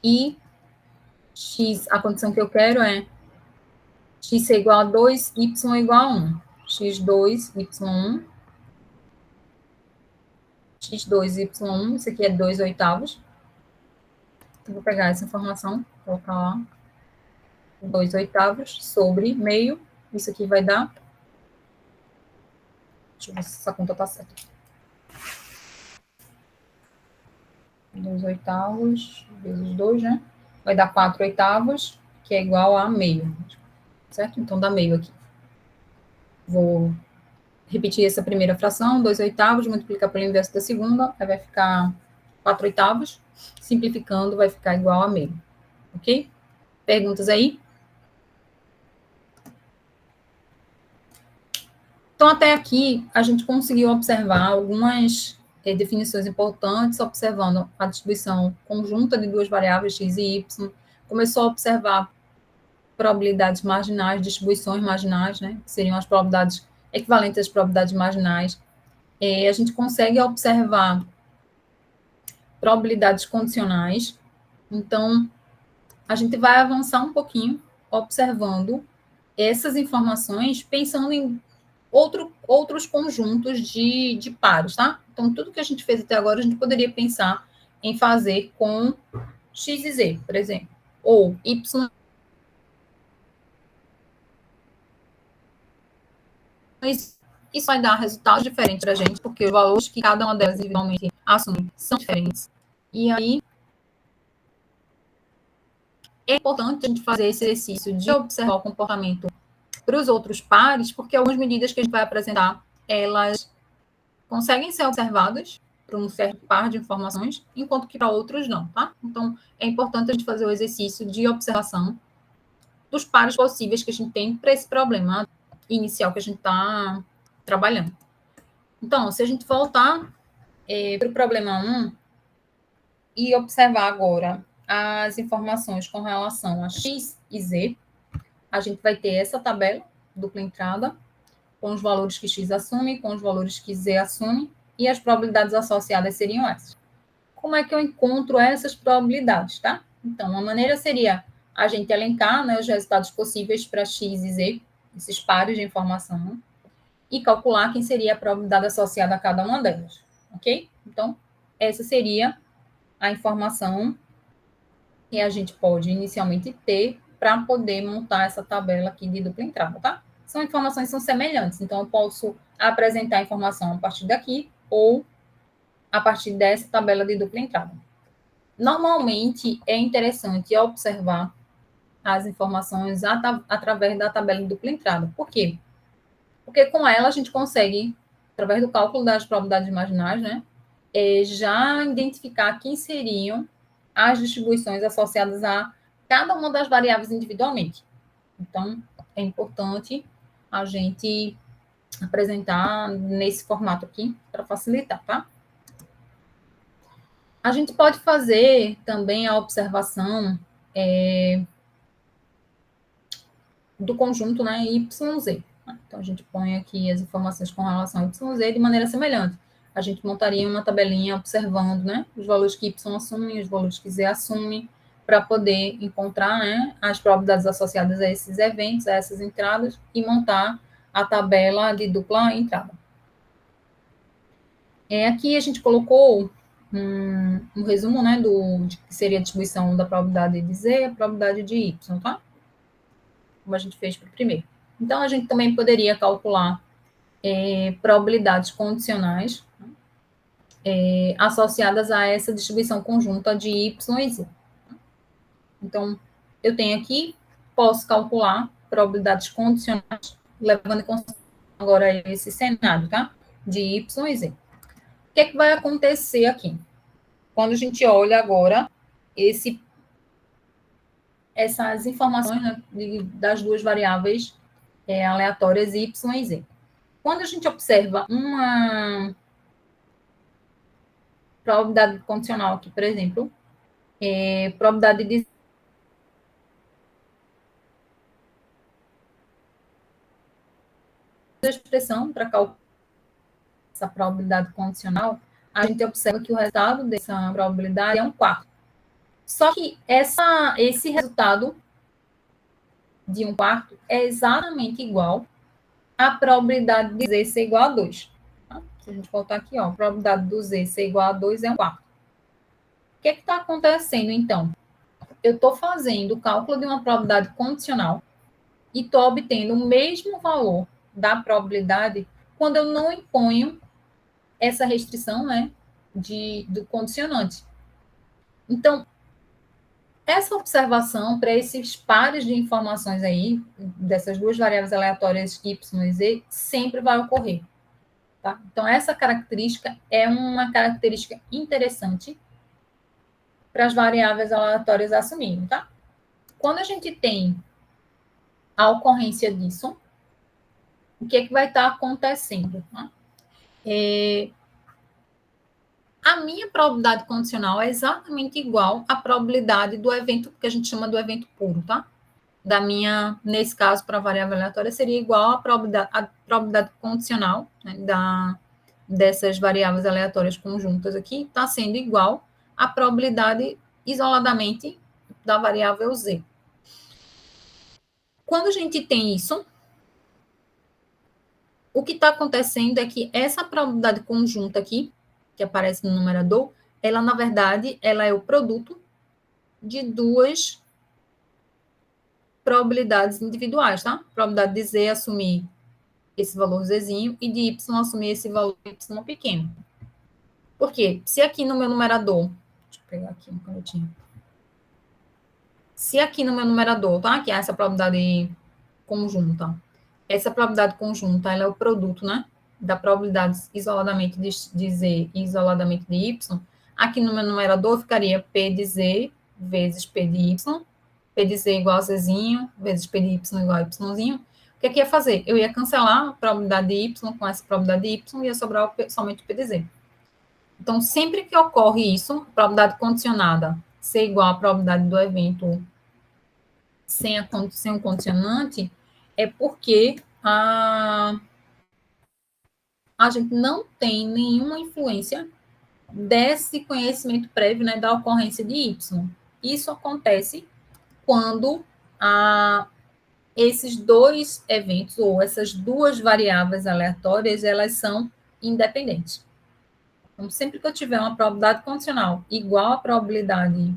E x, a condição que eu quero é x ser igual a 2, y igual a 1. x2, y1, x2, y1, isso aqui é 2 oitavos. Então, vou pegar essa informação, colocar lá, 2 oitavos sobre meio, Isso aqui vai dar... Deixa eu ver se essa conta está certa. 2/8 vezes 2, né? Vai dar 4/8, que é igual a meio. Certo? Então, dá meio aqui. Vou repetir essa primeira fração, 2/8, multiplicar pelo inverso da segunda, aí vai ficar 4/8. Simplificando, vai ficar igual a meio. Ok? Perguntas aí? Então, até aqui, a gente conseguiu observar algumas definições importantes, observando a distribuição conjunta de duas variáveis, x e y, começou a observar probabilidades marginais, distribuições marginais, né, que seriam as probabilidades equivalentes às probabilidades marginais. A gente consegue observar probabilidades condicionais. Então, a gente vai avançar um pouquinho, observando essas informações, pensando em outros conjuntos de pares, tá? Então, tudo que a gente fez até agora, a gente poderia pensar em fazer com x e z, por exemplo, ou y. Isso vai dar resultados diferentes para a gente, porque os valores que cada uma delas individualmente assume são diferentes. E aí, é importante a gente fazer esse exercício de observar o comportamento para os outros pares, porque algumas medidas que a gente vai apresentar, elas conseguem ser observadas para um certo par de informações, enquanto que para outros não, tá? Então, é importante a gente fazer o exercício de observação dos pares possíveis que a gente tem para esse problema inicial que a gente está trabalhando. Então, se a gente voltar para o problema 1 e observar agora as informações com relação a x e z, a gente vai ter essa tabela dupla entrada, com os valores que x assume, com os valores que z assume, e as probabilidades associadas seriam essas. Como é que eu encontro essas probabilidades, tá? Então, a maneira seria a gente elencar, né, os resultados possíveis para x e z, esses pares de informação, e calcular quem seria a probabilidade associada a cada uma delas, ok? Então, essa seria a informação que a gente pode inicialmente ter para poder montar essa tabela aqui de dupla entrada, tá? São informações que são semelhantes, então eu posso apresentar a informação a partir daqui ou a partir dessa tabela de dupla entrada. Normalmente, é interessante observar as informações através da tabela de dupla entrada. Por quê? Porque com ela a gente consegue, através do cálculo das probabilidades marginais, né, já identificar quem seriam as distribuições associadas a cada uma das variáveis individualmente. Então, é importante a gente apresentar nesse formato aqui para facilitar, tá? A gente pode fazer também a observação do conjunto, né, YZ. Então, a gente põe aqui as informações com relação a YZ de maneira semelhante. A gente montaria uma tabelinha observando, né, os valores que Y assume, os valores que Z assume, para poder encontrar, né, as probabilidades associadas a esses eventos, a essas entradas, e montar a tabela de dupla entrada. Aqui a gente colocou um resumo, né, que seria a distribuição da probabilidade de Z e a probabilidade de Y, tá? Como a gente fez para o primeiro. Então, a gente também poderia calcular probabilidades condicionais associadas a essa distribuição conjunta de Y e Z. Então, eu tenho aqui, posso calcular probabilidades condicionais, levando em consideração agora esse cenário, tá? De Y e Z. O que é que vai acontecer aqui? Quando a gente olha agora essas informações, né, das duas variáveis aleatórias Y e Z. Quando a gente observa uma probabilidade condicional aqui, por exemplo, probabilidade de expressão para calcular essa probabilidade condicional, a gente observa que o resultado dessa probabilidade é 1/4. Só que esse resultado de 1/4 é exatamente igual à probabilidade de Z ser igual a 2. Tá? Se a gente voltar aqui, ó, a probabilidade do Z ser igual a 2 é 1/4. O que está acontecendo, então? Eu estou fazendo o cálculo de uma probabilidade condicional e estou obtendo o mesmo valor da probabilidade quando eu não imponho essa restrição, né, do condicionante. Então, essa observação para esses pares de informações aí, dessas duas variáveis aleatórias y e z, sempre vai ocorrer. Tá? Então, essa característica é uma característica interessante para as variáveis aleatórias assumirem. Tá? Quando a gente tem a ocorrência disso, o que é que vai estar acontecendo? Tá? A minha probabilidade condicional é exatamente igual à probabilidade do evento que a gente chama do evento puro, tá? Da minha, nesse caso, para a variável aleatória, seria igual à probabilidade condicional, né, dessas variáveis aleatórias conjuntas aqui, está sendo igual à probabilidade isoladamente da variável z. Quando a gente tem isso, o que está acontecendo é que essa probabilidade conjunta aqui, que aparece no numerador, ela, na verdade, ela é o produto de duas probabilidades individuais, tá? Probabilidade de z assumir esse valor zzinho e de y assumir esse valor y pequeno. Por quê? Se aqui no meu numerador, deixa eu pegar aqui um canhotinho. Se aqui no meu numerador, tá? Que é essa probabilidade conjunta. Essa probabilidade conjunta, ela é o produto, né? Da probabilidade isoladamente de z e isoladamente de y. Aqui no meu numerador ficaria P de z vezes P de y. P de z igual a zzinho, vezes P de y igual a yzinho. O que é que ia fazer? Eu ia cancelar a probabilidade de y com essa probabilidade de y e ia sobrar somente o P de z. Então, sempre que ocorre isso, probabilidade condicionada ser igual à probabilidade do evento sem um condicionante, é porque a gente não tem nenhuma influência desse conhecimento prévio, né, da ocorrência de y. Isso acontece quando esses dois eventos, ou essas duas variáveis aleatórias, elas são independentes. Então, sempre que eu tiver uma probabilidade condicional igual à probabilidade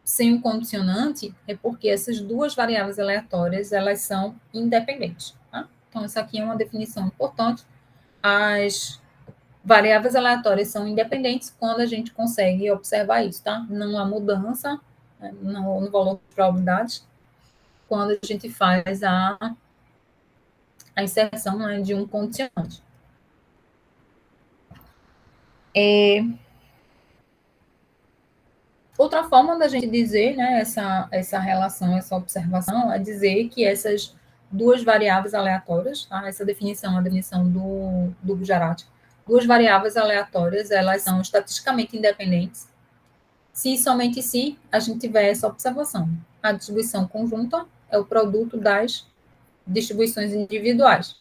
sem um condicionante, é porque essas duas variáveis aleatórias, elas são independentes. Tá? Então, essa aqui é uma definição importante. As variáveis aleatórias são independentes quando a gente consegue observar isso, tá? Não há mudança, né, no valor de probabilidades quando a gente faz a inserção, né, de um condicionante. Outra forma da gente dizer, né, essa relação, essa observação, é dizer que essas duas variáveis aleatórias, tá? Essa definição, a definição do Gujarati, duas variáveis aleatórias, elas são estatisticamente independentes, se somente se a gente tiver essa observação. A distribuição conjunta é o produto das distribuições individuais.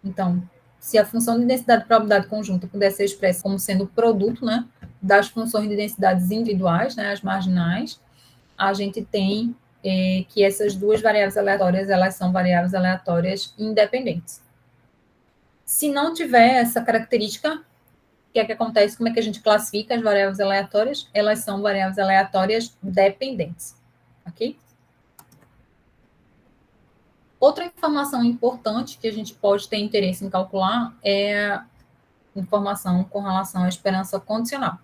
Então, se a função de densidade de probabilidade conjunta puder ser expressa como sendo o produto, né, das funções de densidades individuais, né, as marginais, a gente tem que essas duas variáveis aleatórias, elas são variáveis aleatórias independentes. Se não tiver essa característica, o que é que acontece? Como é que a gente classifica as variáveis aleatórias? Elas são variáveis aleatórias dependentes, ok? Outra informação importante que a gente pode ter interesse em calcular é a informação com relação à esperança condicional.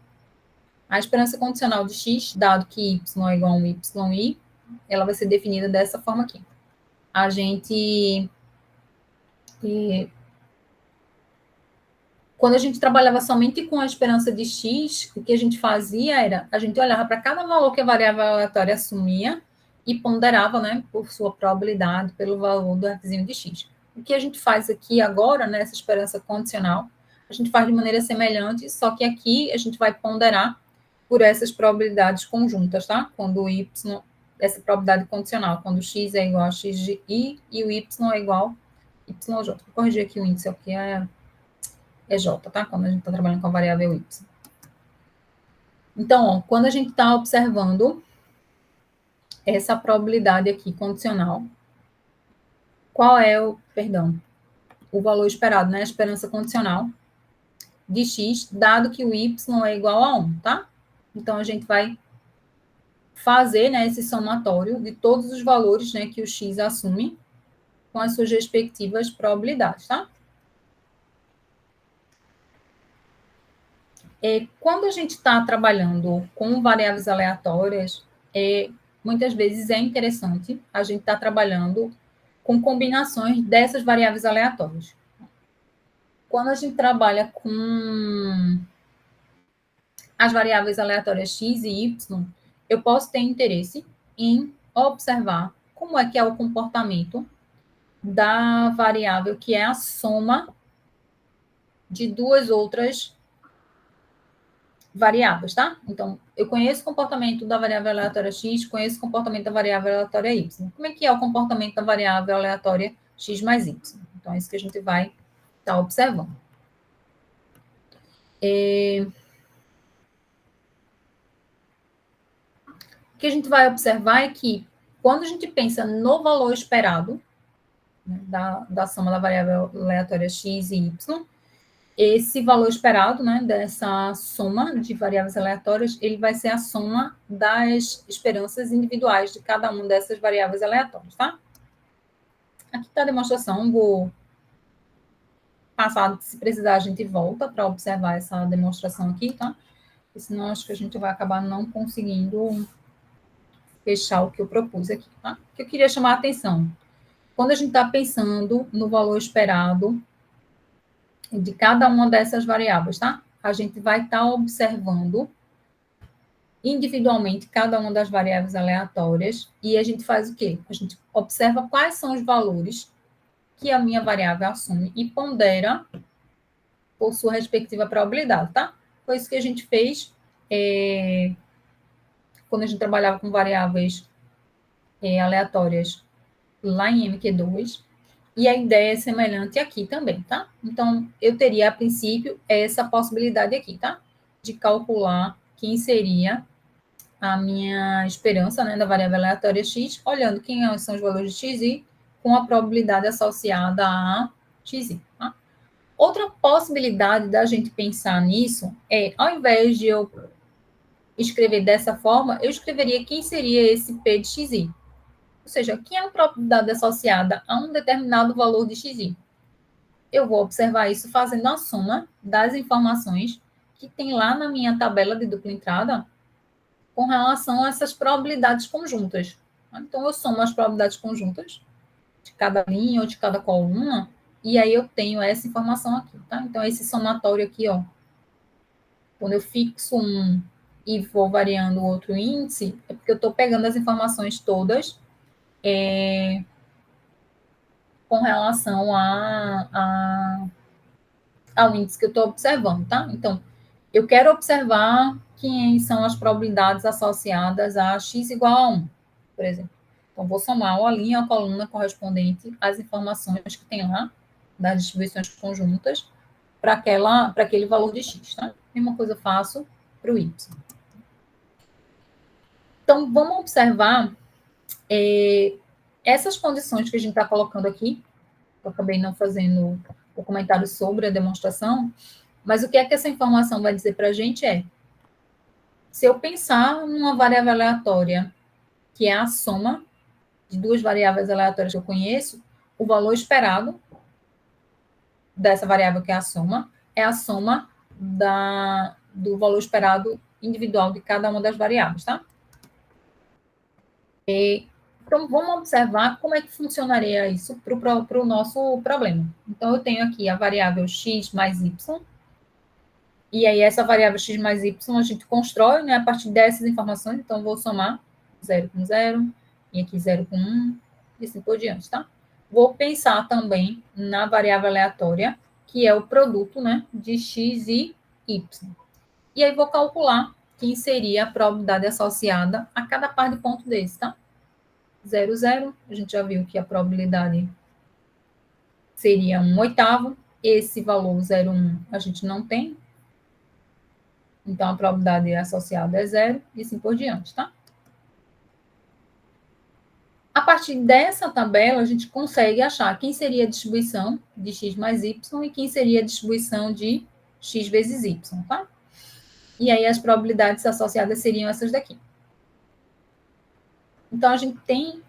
A esperança condicional de x, dado que y é igual a um yi, ela vai ser definida dessa forma aqui. A gente... Quando a gente trabalhava somente com a esperança de x, o que a gente fazia era, a gente olhava para cada valor que a variável aleatória assumia e ponderava, né, por sua probabilidade, pelo valor do vizinho de x. O que a gente faz aqui agora, nessa esperança condicional, a gente faz de maneira semelhante, só que aqui a gente vai ponderar por essas probabilidades conjuntas, tá? Quando o y, essa probabilidade condicional, quando x é igual a x de i e o y é igual a yj. Vou corrigir aqui o índice, aqui é j, tá? Quando a gente está trabalhando com a variável y. Então, ó, quando a gente está observando essa probabilidade aqui condicional, qual é o valor esperado, né? A esperança condicional de x, dado que o y é igual a 1, tá? Então, a gente vai fazer, né, esse somatório de todos os valores, né, que o x assume com as suas respectivas probabilidades, tá? Quando a gente está trabalhando com variáveis aleatórias, muitas vezes é interessante a gente estar trabalhando com combinações dessas variáveis aleatórias. Quando a gente trabalha com as variáveis aleatórias x e y, eu posso ter interesse em observar como é que é o comportamento da variável que é a soma de duas outras variáveis, tá? Então, eu conheço o comportamento da variável aleatória x, conheço o comportamento da variável aleatória y. Como é que é o comportamento da variável aleatória x mais y? Então, é isso que a gente vai estar observando. O que a gente vai observar é que, quando a gente pensa no valor esperado, né, da soma da variável aleatória x e y, esse valor esperado, né, dessa soma de variáveis aleatórias, ele vai ser a soma das esperanças individuais de cada uma dessas variáveis aleatórias, tá? Aqui está a demonstração, vou passar, se precisar a gente volta para observar essa demonstração aqui, tá? Porque senão acho que a gente vai acabar não conseguindo fechar o que eu propus aqui, tá? O que eu queria chamar a atenção, quando a gente está pensando no valor esperado de cada uma dessas variáveis, tá? A gente vai estar observando individualmente cada uma das variáveis aleatórias e a gente faz o quê? A gente observa quais são os valores que a minha variável assume e pondera por sua respectiva probabilidade, tá? Foi isso que a gente fez quando a gente trabalhava com variáveis aleatórias lá em MQ2, e a ideia é semelhante aqui também, tá? Então, eu teria, a princípio, essa possibilidade aqui, tá? De calcular quem seria a minha esperança, né, da variável aleatória x, olhando quem são os valores de xi com a probabilidade associada a xi, tá? Outra possibilidade da gente pensar nisso é, ao invés de eu escrever dessa forma, eu escreveria quem seria esse p de xi. Ou seja, quem é a probabilidade associada a um determinado valor de xi. Eu vou observar isso fazendo a soma das informações que tem lá na minha tabela de dupla entrada com relação a essas probabilidades conjuntas. Então, eu somo as probabilidades conjuntas de cada linha ou de cada coluna, e aí eu tenho essa informação aqui, tá? Então, esse somatório aqui, ó, quando eu fixo um e vou variando o outro índice, é porque eu estou pegando as informações todas com relação ao índice que eu estou observando, tá? Então, eu quero observar quem são as probabilidades associadas a x igual a 1, por exemplo. Então, vou somar uma linha ou a coluna correspondente às informações que tem lá, das distribuições conjuntas, para aquele valor de x, tá? Mesma coisa eu faço para o y. Então, vamos observar essas condições que a gente está colocando aqui. Eu acabei não fazendo o comentário sobre a demonstração, mas o que é que essa informação vai dizer para a gente é, se eu pensar numa variável aleatória, que é a soma de duas variáveis aleatórias que eu conheço, o valor esperado dessa variável que é a soma do valor esperado individual de cada uma das variáveis, tá? Então, vamos observar como é que funcionaria isso para o nosso problema. Então, eu tenho aqui a variável x mais y, e aí essa variável x mais y a gente constrói, né, a partir dessas informações. Então, eu vou somar 0 com 0, e aqui 0 com 1, e assim por diante, tá? Vou pensar também na variável aleatória, que é o produto, né, de x e y. E aí, vou calcular quem seria a probabilidade associada a cada par de ponto desse, tá? 0, 0, a gente já viu que a probabilidade seria 1/8. Esse valor 0,1 a gente não tem. Então, a probabilidade associada é 0 e assim por diante, tá? A partir dessa tabela, a gente consegue achar quem seria a distribuição de x mais y e quem seria a distribuição de x vezes y, tá? E aí, as probabilidades associadas seriam essas daqui. Então, a gente tem,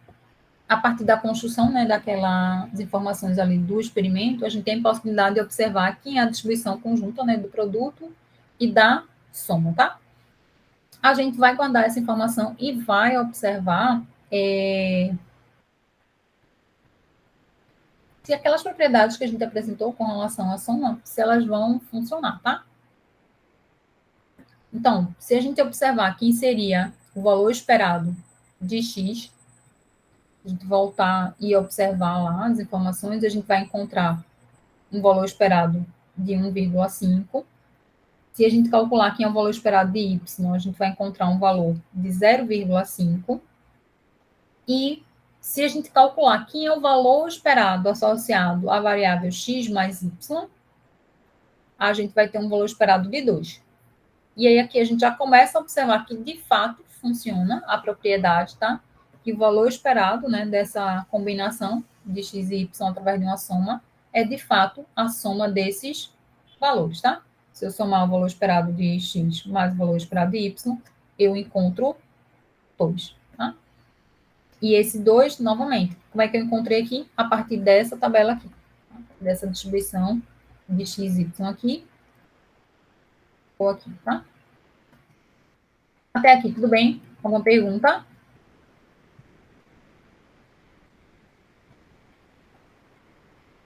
a partir da construção, né, daquelas informações ali do experimento, a gente tem a possibilidade de observar aqui a distribuição conjunta, né, do produto e da soma, tá? A gente vai guardar essa informação e vai observar se aquelas propriedades que a gente apresentou com relação à soma, se elas vão funcionar, tá? Então, se a gente observar quem seria o valor esperado de x, a gente voltar e observar lá as informações, a gente vai encontrar um valor esperado de 1,5. Se a gente calcular quem é o valor esperado de y, a gente vai encontrar um valor de 0,5. E se a gente calcular quem é o valor esperado associado à variável x mais y, a gente vai ter um valor esperado de 2. E aí aqui a gente já começa a observar que de fato funciona a propriedade, tá? Que o valor esperado, né, dessa combinação de x e y através de uma soma é de fato a soma desses valores, tá? Se eu somar o valor esperado de x mais o valor esperado de y, eu encontro 2, tá? E esse 2, novamente, como é que eu encontrei aqui? A partir dessa tabela aqui, tá? Dessa distribuição de x e y aqui, ou aqui, tá? Até aqui, tudo bem? Alguma pergunta?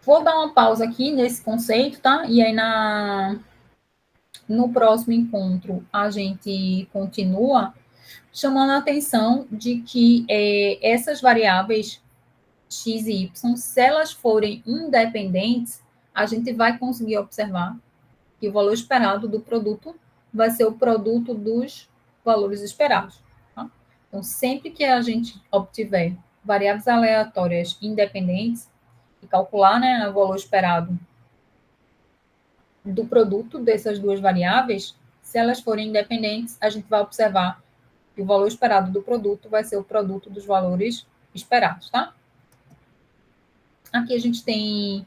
Vou dar uma pausa aqui nesse conceito, tá? E aí no próximo encontro a gente continua chamando a atenção de que essas variáveis x e y, se elas forem independentes, a gente vai conseguir observar que o valor esperado do produto vai ser o produto dos valores esperados. Tá? Então, sempre que a gente obtiver variáveis aleatórias independentes e calcular, né, o valor esperado do produto dessas duas variáveis, se elas forem independentes, a gente vai observar que o valor esperado do produto vai ser o produto dos valores esperados, tá? Aqui a gente tem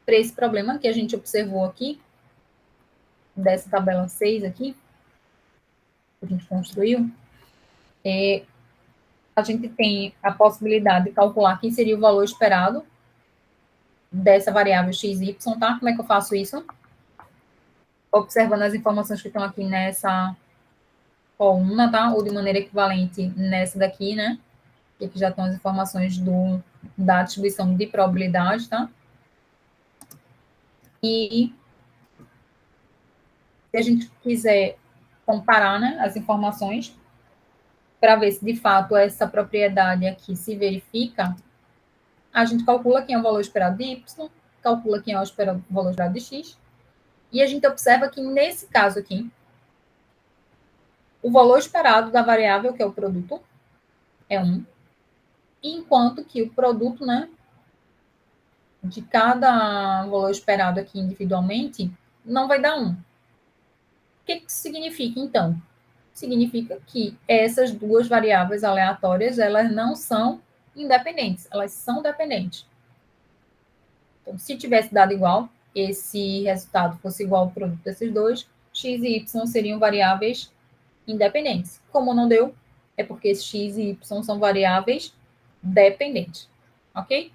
para esse problema que a gente observou aqui, dessa tabela 6 aqui, que a gente construiu, a gente tem a possibilidade de calcular quem seria o valor esperado dessa variável x e y, tá? Como é que eu faço isso? Observando as informações que estão aqui nessa coluna, tá? Ou de maneira equivalente nessa daqui, né? E aqui já estão as informações da distribuição de probabilidade, tá? E se a gente quiser comparar, né, as informações para ver se de fato essa propriedade aqui se verifica, a gente calcula quem é o valor esperado de y, calcula quem é o valor esperado de x, e a gente observa que nesse caso aqui, o valor esperado da variável, que é o produto, é 1, enquanto que o produto, né, de cada valor esperado aqui individualmente, não vai dar 1. O que isso significa, então? Significa que essas duas variáveis aleatórias, elas não são independentes, elas são dependentes. Então, se tivesse dado igual, esse resultado fosse igual ao produto desses dois, x e y seriam variáveis independentes. Como não deu, é porque x e y são variáveis dependentes. Ok?